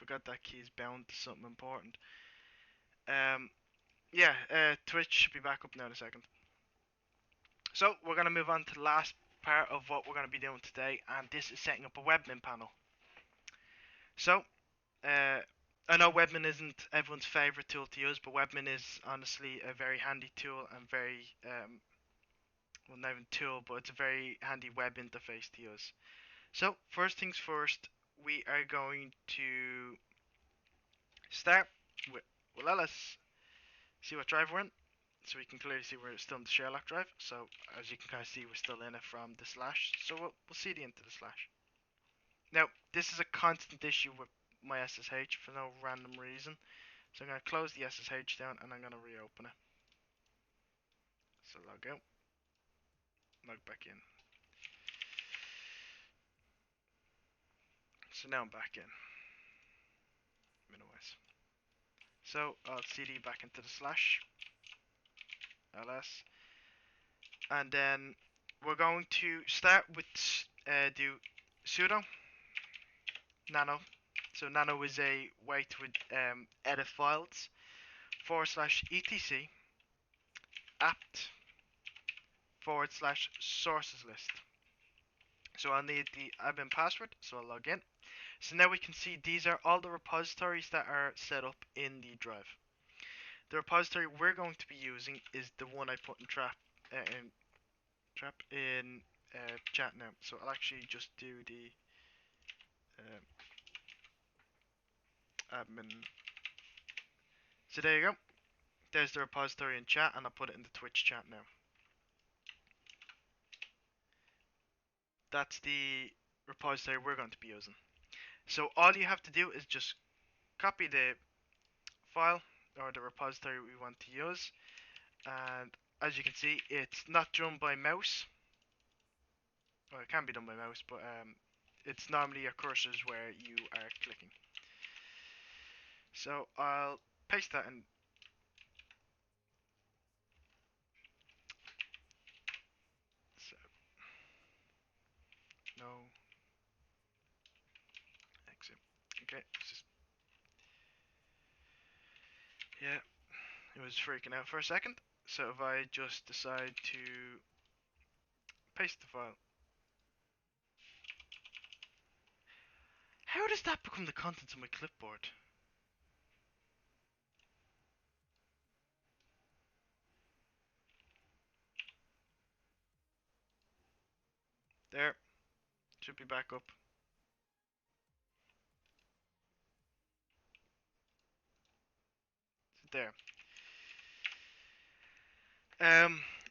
forgot that key is bound to something important. Twitch should be back up now in a second. So we're gonna move on to the last part of what we're gonna be doing today, and this is setting up a Webmin panel. So, I know Webmin isn't everyone's favorite tool to use, but Webmin is honestly a very handy tool and very well, not even tool, but it's a very handy web interface to use. So first things first, we are going to start with, well, let's see what drive we're in. So we can clearly see we're still in the Sherlock drive. So as you can kind of see, we're still in it from the slash. So we'll cd into the slash. Now this is a constant issue with my SSH for no random reason. So I'm going to close the SSH down and I'm going to reopen it. So log out, log back in. So now I'm back in. Minimize. So I'll cd back into the slash ls, and then we're going to start with do sudo nano. So nano is a way to edit files /etc apt /sources list. So I'll need the admin password, so I'll log in. So now we can see these are all the repositories that are set up in the drive. The repository we're going to be using is the one I put in chat now. So I'll actually just do the admin. So there you go. There's the repository in chat, and I'll put it in the Twitch chat now. That's the repository we're going to be using. So all you have to do is just copy the file or the repository we want to use, and as you can see, it's not done by mouse. Well, it can be done by mouse, but it's normally your cursors where you are clicking. So I'll paste that in. So, no. Exit. Okay. Yeah, it was freaking out for a second. So if I just decide to paste the file. How does that become the contents of my clipboard? There. Should be back up. There.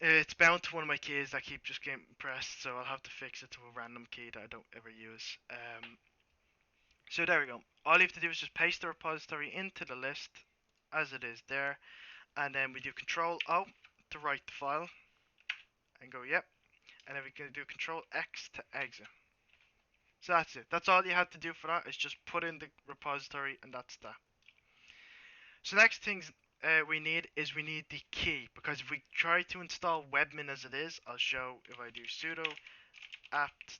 It's bound to one of my keys that keep just getting pressed, so I'll have to fix it to a random key that I don't ever use. So there we go. All you have to do is just paste the repository into the list as it is there, and then we do Control O to write the file, and go yep, and then we can do Control X to exit. So that's it. That's all you have to do for that, is just put in the repository, and that's that. So next things we need the key, because if we try to install Webmin as it is, I'll show if I do sudo apt-get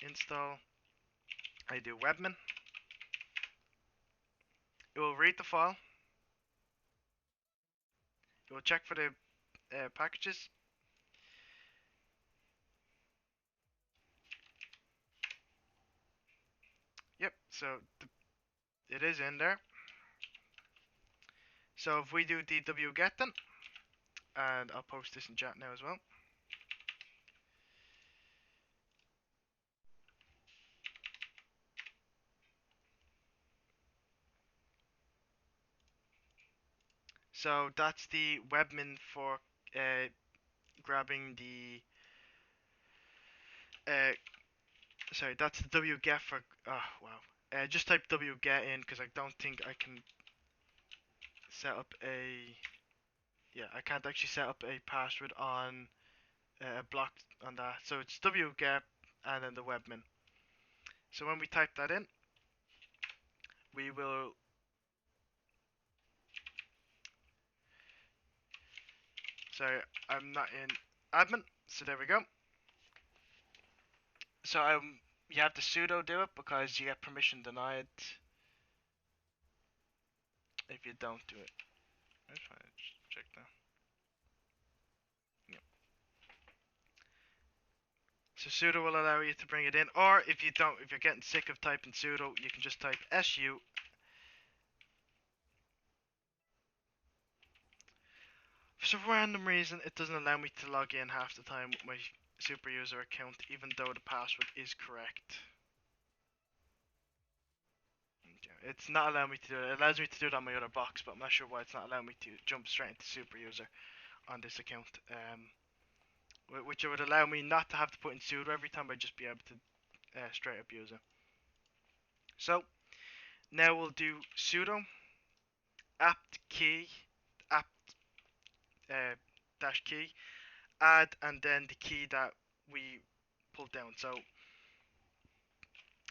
install, I do Webmin, it will read the file, it will check for the packages. Yep, so it is in there. So if we do TUDublin, then, and I'll post this in chat now as well. So that's the Webmin for grabbing the sorry, that's the wget for wow. Just type wget in, because I don't think I can set up a I can't actually set up a password on a block on that. So it's wget and then the Webmin. So when we type that in, we will sorry, I'm not in admin, so there we go. So you have to sudo do it because you get permission denied if you don't do it. That's fine. Just check that. Yep. So sudo will allow you to bring it in, or if you don't, if you're getting sick of typing sudo, you can just type su. For some random reason, it doesn't allow me to log in half the time with my super user account, even though the password is correct. Okay. It's not allowing me to do it. It allows me to do it on my other box, but I'm not sure why it's not allowing me to jump straight into super user on this account. Which would allow me not to have to put in sudo every time, I'd just be able to straight up use it. So now we'll do sudo apt key apt dash key add, and then the key that we pulled down. So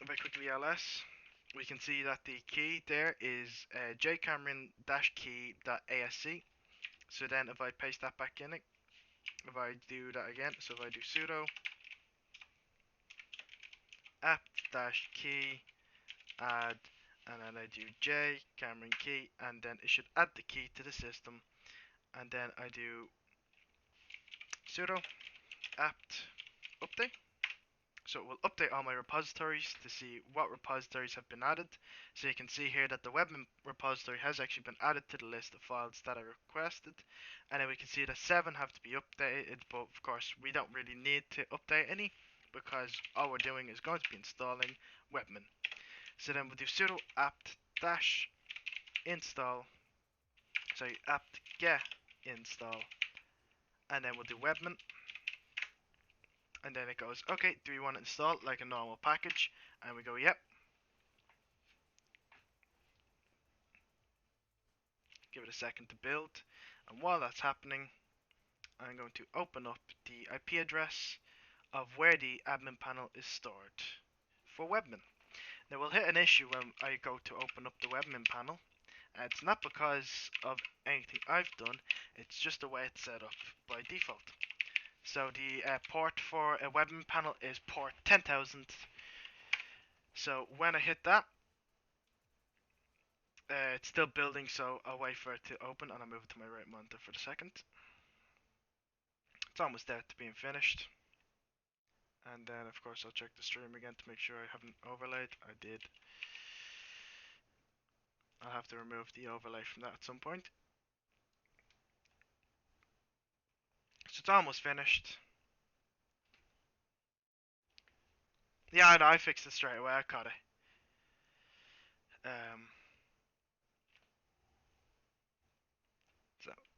if I quickly ls, we can see that the key there is jcameron-key.asc. So then if I paste that back in it, if I do that again, so if I do sudo apt-key add, and then I do jcameron-key, and then it should add the key to the system, and then I do sudo apt update. So it will update all my repositories to see what repositories have been added. So you can see here that the Webmin repository has actually been added to the list of files that I requested. And then we can see that 7 have to be updated, but of course we don't really need to update any because all we're doing is going to be installing Webmin. So then we'll do sudo apt dash install, so apt get install, and then we'll do Webmin. And then it goes, okay, do we want to install it like a normal package? And we go, yep. Give it a second to build. And while that's happening, I'm going to open up the IP address of where the admin panel is stored for Webmin. Now we'll hit an issue when I go to open up the Webmin panel. It's not because of anything I've done, it's just the way it's set up by default. So the port for a Webmin panel is port 10,000. So when I hit that, it's still building, so I'll wait for it to open and I'll move it to my right monitor for the second. It's almost there to being finished. And then of course I'll check the stream again to make sure I haven't overlaid. I did. I'll have to remove the overlay from that at some point. So it's almost finished. Yeah, I know, I fixed it straight away, I caught it.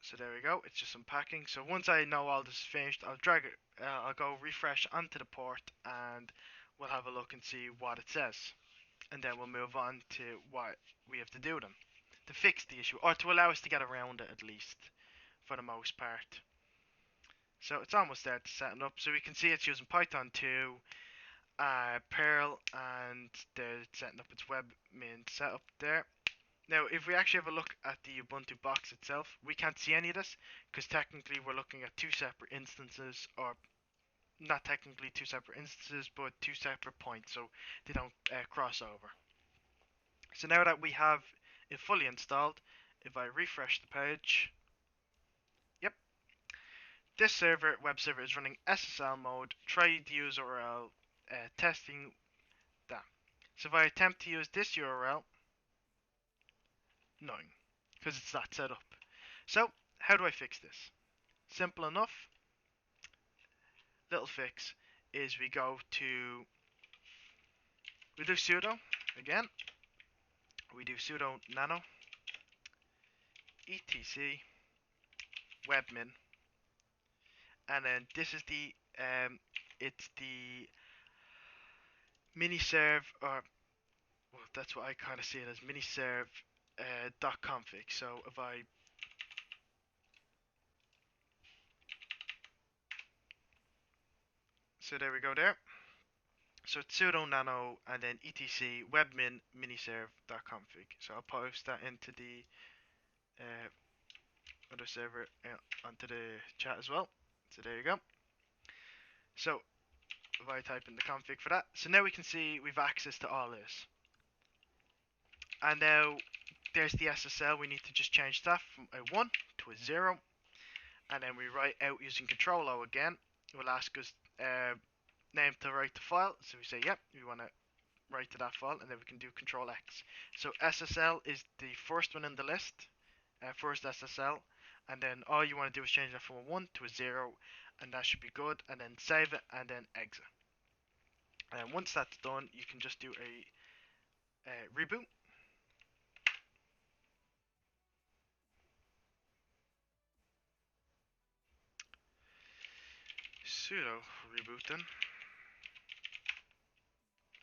So there we go, it's just unpacking. So once I know all this is finished, I'll drag it, I'll go refresh onto the port and we'll have a look and see what it says. And then we'll move on to what we have to do then to fix the issue, or to allow us to get around it at least, for the most part. So it's almost there to setting up. So we can see it's using Python 2, Perl, and they're setting up its Webmin setup there. Now, if we actually have a look at the Ubuntu box itself, we can't see any of this, because technically we're looking at two separate instances, or not technically two separate instances, but two separate points, so they don't cross over. So now that we have it fully installed, if I refresh the page, yep, this server, web server, is running SSL mode, try the user URL, testing that. So if I attempt to use this URL, nothing, because it's not set up. So how do I fix this? Simple enough. Little fix is we do sudo again. We do sudo nano etc webmin, and then this is the it's the miniserve, or well, that's what I kind of see it as, miniserve .config. So if I there we go there. So it's sudo nano and then etc webmin miniserve.config. So I'll post that into the other server onto the chat as well. So there you go. So if I type in the config for that. So now we can see we've access to all this. And now there's the SSL. We need to just change that from a 1 to a 0. And then we write out using Control O again. It will ask us name to write the file. So we say, yep, we want to write to that file. And then we can do Control X. So SSL is the first one in the list. First SSL. And then all you want to do is change that from a 1 to a 0. And that should be good. And then save it and then exit. And once that's done, you can just do a reboot. Sudo reboot then.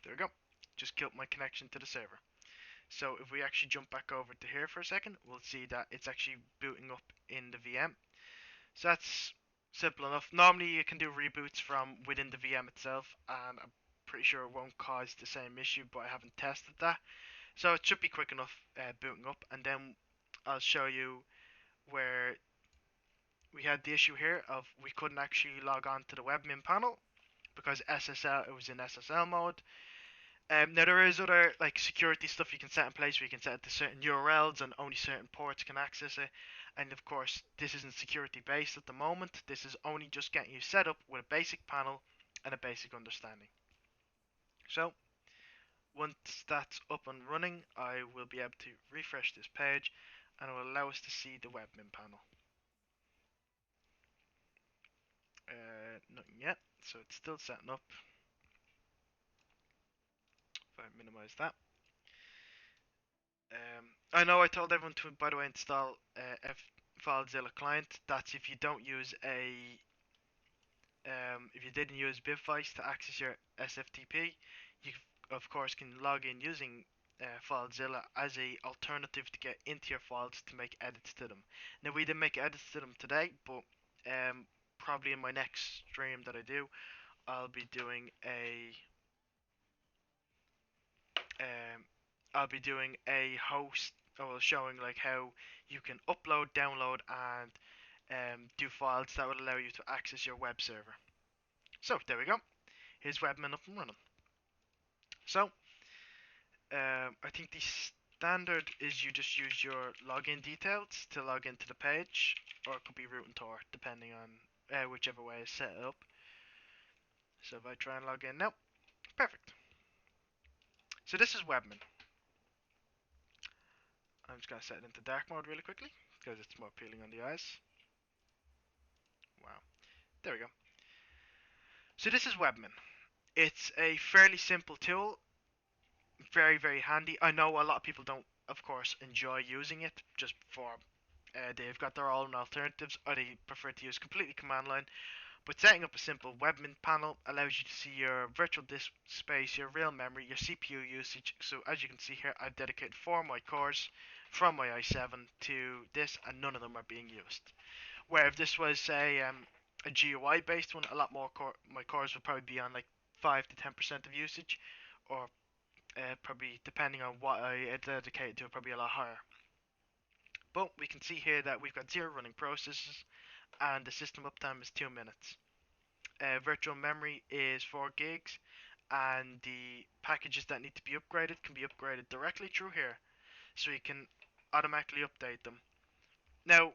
There we go. Just killed my connection to the server. So if we actually jump back over to here for a second, we'll see that it's actually booting up in the VM. So that's simple enough. Normally you can do reboots from within the VM itself, and I'm pretty sure it won't cause the same issue, but I haven't tested that. So it should be quick enough booting up, and then I'll show you where we had the issue here of we couldn't actually log on to the Webmin panel because it was in SSL mode. Now there is other like security stuff you can set in place where you can set it to certain URLs and only certain ports can access it. And of course, this isn't security based at the moment. This is only just getting you set up with a basic panel and a basic understanding. So once that's up and running, I will be able to refresh this page and it will allow us to see the Webmin panel. Nothing yet, so it's still setting up. If I minimize that. I know I told everyone to, by the way, install FileZilla client. That's if you don't use if you didn't use BibVice to access your SFTP, you of course can log in using FileZilla as a alternative to get into your files to make edits to them. Now we didn't make edits to them today, but probably in my next stream that I do, I'll be doing a um, host or showing like how you can upload, download, and do files that will allow you to access your web server. So there we go. Here's Webmin up and running. So I think the standard is you just use your login details to log into the page, or it could be root and tor depending on whichever way is set up. So if I try and log in now, perfect. So this is Webmin. I'm just going to set it into dark mode really quickly because it's more appealing on the eyes. Wow. There we go. So this is Webmin. It's a fairly simple tool, very, very handy. I know a lot of people don't, of course, enjoy using it just for they've got their own alternatives or they prefer to use completely command line. But setting up a simple Webmin panel allows you to see your virtual disk space, your real memory, your CPU usage. So as you can see here, I've dedicated 4 of my cores from my i7 to this, and none of them are being used. Where if this was say a GUI based one, a lot more my cores would probably be on like 5 to 10% of usage, or probably depending on what I dedicate to, probably a lot higher. But we can see here that we've got 0 running processes and the system uptime is 2 minutes. Virtual memory is 4 gigs and the packages that need to be upgraded can be upgraded directly through here, so you can automatically update them. Now,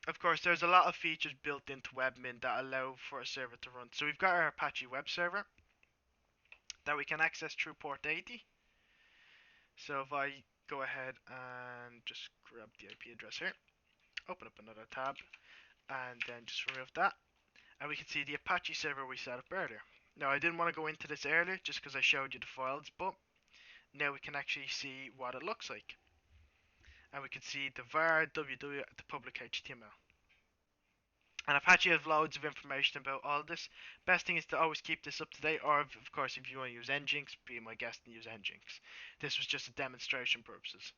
of course, there's a lot of features built into Webmin that allow for a server to run. So we've got our Apache web server that we can access through port 80. So if I go ahead and just grab the IP address here, open up another tab, and then just remove that, and we can see the Apache server we set up earlier. Now I didn't want to go into this earlier just because I showed you the files, but now we can actually see what it looks like. And we can see the var, www, the public HTML. And Apache has loads of information about all this. Best thing is to always keep this up to date, or of course if you want to use Nginx, be my guest and use Nginx. This was just a demonstration purposes.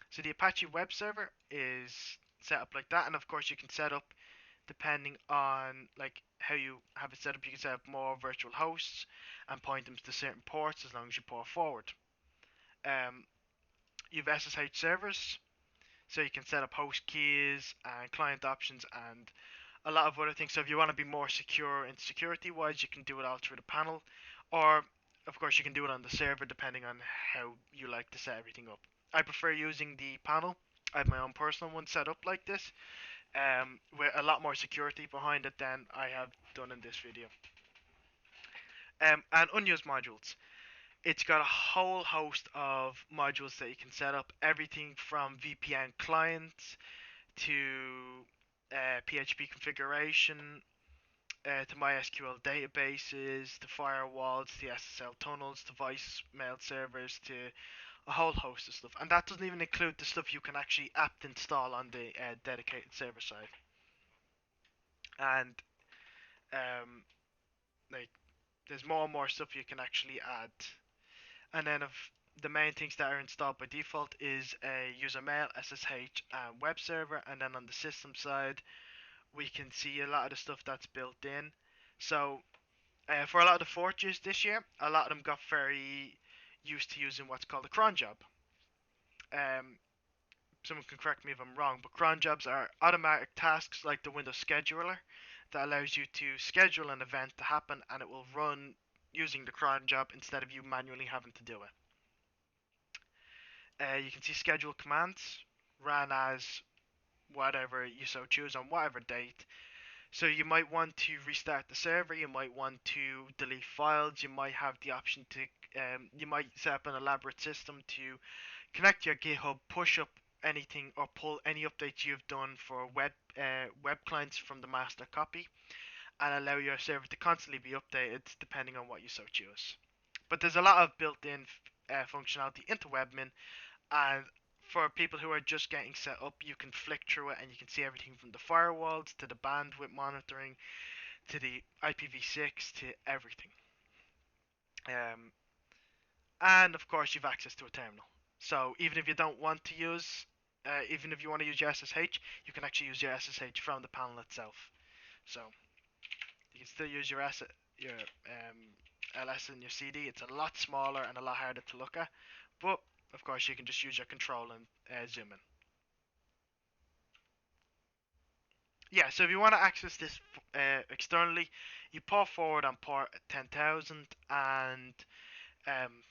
So the Apache web server is set up like that, and of course you can set up depending on like how you have it set up. You can set up more virtual hosts and point them to certain ports as long as you port forward. You have SSH servers, so you can set up host keys and client options and a lot of other things. So if you want to be more secure and security wise, you can do it all through the panel, or of course you can do it on the server depending on how you like to set everything up. I prefer using the panel. I have my own personal one set up like this, with a lot more security behind it than I have done in this video. And unused modules. It's got a whole host of modules that you can set up. Everything from VPN clients to PHP configuration, to MySQL databases, to firewalls, to SSL tunnels, to voicemail servers, to a whole host of stuff. And that doesn't even include the stuff you can actually apt install on the dedicated server side. And um, like, there's more and more stuff you can actually add. And then of the main things that are installed by default is a user mail, SSH, and web server. And then on the system side, we can see a lot of the stuff that's built in. So for a lot of the forges this year, a lot of them got very used to using what's called a cron job. Um, Someone can correct me if I'm wrong, but cron jobs are automatic tasks like the Windows scheduler that allows you to schedule an event to happen and it will run using the cron job instead of you manually having to do it. You can see schedule commands ran as whatever you so choose on whatever date. So you might want to restart the server, you might want to delete files, you might have the option to, you might set up an elaborate system to connect your GitHub, push up anything or pull any updates you've done for web clients from the master copy, and allow your server to constantly be updated depending on what you so choose. But there's a lot of built-in functionality into Webmin, and for people who are just getting set up, you can flick through it and you can see everything from the firewalls to the bandwidth monitoring to the IPv6 to everything. Um, and of course, you've access to a terminal. So even if you don't want to use, even if you want to use your SSH, you can actually use your SSH from the panel itself. So you can still use your LS and your CD. It's a lot smaller and a lot harder to look at, but of course you can just use your control and zoom in. Yeah, so if you want to access this externally, you port forward on port 10,000 and um,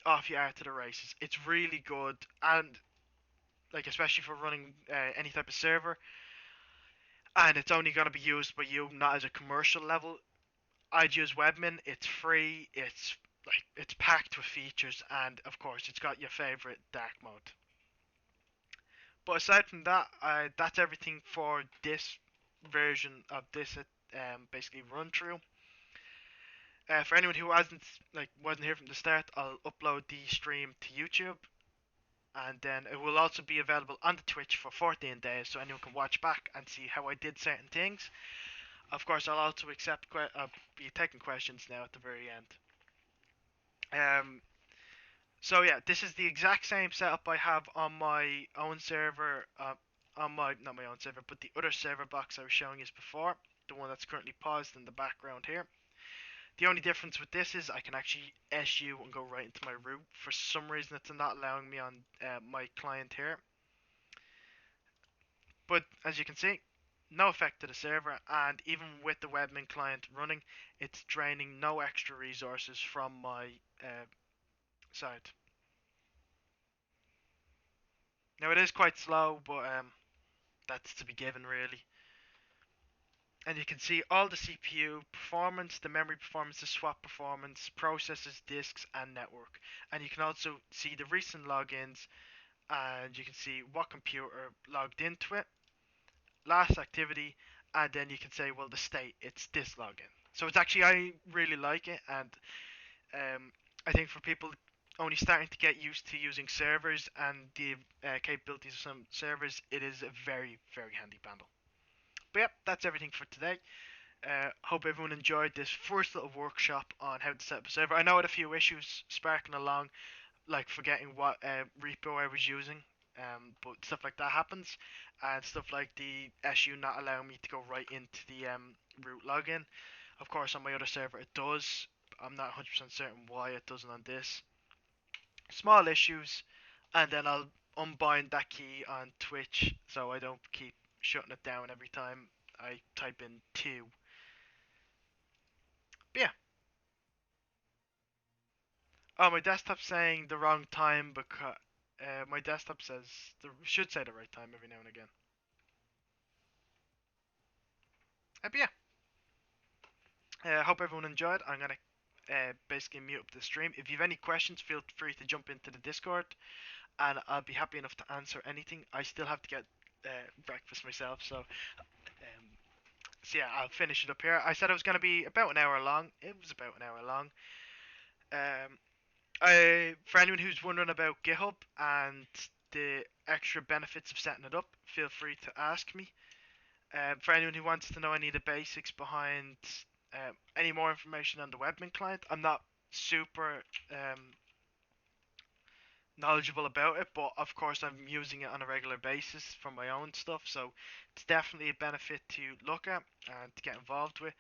off you are to the races. It's really good, and like especially for running any type of server, and it's only going to be used by you, not as a commercial level. I'd use Webmin. It's free. It's packed with features, and of course, it's got your favorite dark mode. But aside from that, that's everything for this version of this basically run through. For anyone who wasn't here from the start, I'll upload the stream to YouTube, and then it will also be available on the Twitch for 14 days, so anyone can watch back and see how I did certain things. Of course, I'll also be taking questions now at the very end. So yeah, this is the exact same setup I have on my own server, not my own server, but the other server box I was showing you before, the one that's currently paused in the background here. The only difference with this is I can actually SU and go right into my root. For some reason, it's not allowing me on my client here. But as you can see, no effect to the server, and even with the Webmin client running, it's draining no extra resources from my side. Now it is quite slow, but that's to be given really. And you can see all the CPU performance, the memory performance, the swap performance, processors, disks, and network. And you can also see the recent logins, and you can see what computer logged into it, last activity, and then you can say, well, the state, it's this login. So it's actually, I really like it, and I think for people only starting to get used to using servers and the capabilities of some servers, it is a very, very handy bundle. But yep, that's everything for today. Hope everyone enjoyed this first little workshop on how to set up a server. I know I had a few issues sparking along, like forgetting what repo I was using, but stuff like that happens, and stuff like the SU not allowing me to go right into the root login. Of course, on my other server it does. I'm not 100% certain why it doesn't on this. Small issues, and then I'll unbind that key on Twitch so I don't keep shutting it down every time I type in 2. But yeah. Oh, my desktop's saying the wrong time because my desktop says should say the right time every now and again. But yeah. I hope everyone enjoyed. I'm gonna basically mute up the stream. If you have any questions, feel free to jump into the Discord, and I'll be happy enough to answer anything. I still have to get breakfast myself, so yeah, I'll finish it up here. I said it was gonna be about an hour long. It was about an hour long. Um, for anyone who's wondering about GitHub and the extra benefits of setting it up, feel free to ask me. For anyone who wants to know any of the basics behind any more information on the Webmin client, I'm not super knowledgeable about it, but of course I'm using it on a regular basis for my own stuff, so it's definitely a benefit to look at and to get involved with.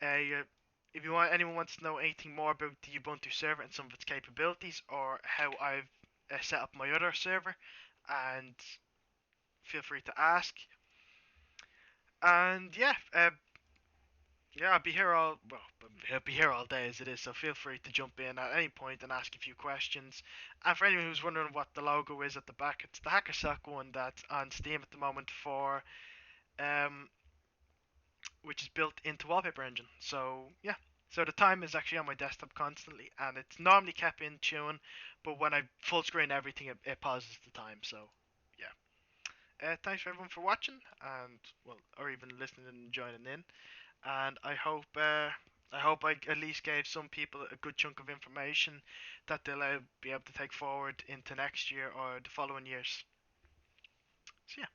If anyone wants to know anything more about the Ubuntu server and some of its capabilities, or how I've set up my other server, and feel free to ask. And yeah, I'll be here I'll be here all day as it is. So feel free to jump in at any point and ask a few questions. And for anyone who's wondering what the logo is at the back, it's the Hackersack one that's on Steam at the moment for um, which is built into Wallpaper Engine. So yeah, so the time is actually on my desktop constantly, and it's normally kept in tune, but when I full screen everything, it pauses the time. So yeah. Thanks for everyone for watching, and well, or even listening and joining in. And I hope I at least gave some people a good chunk of information that they'll be able to take forward into next year or the following years. So yeah.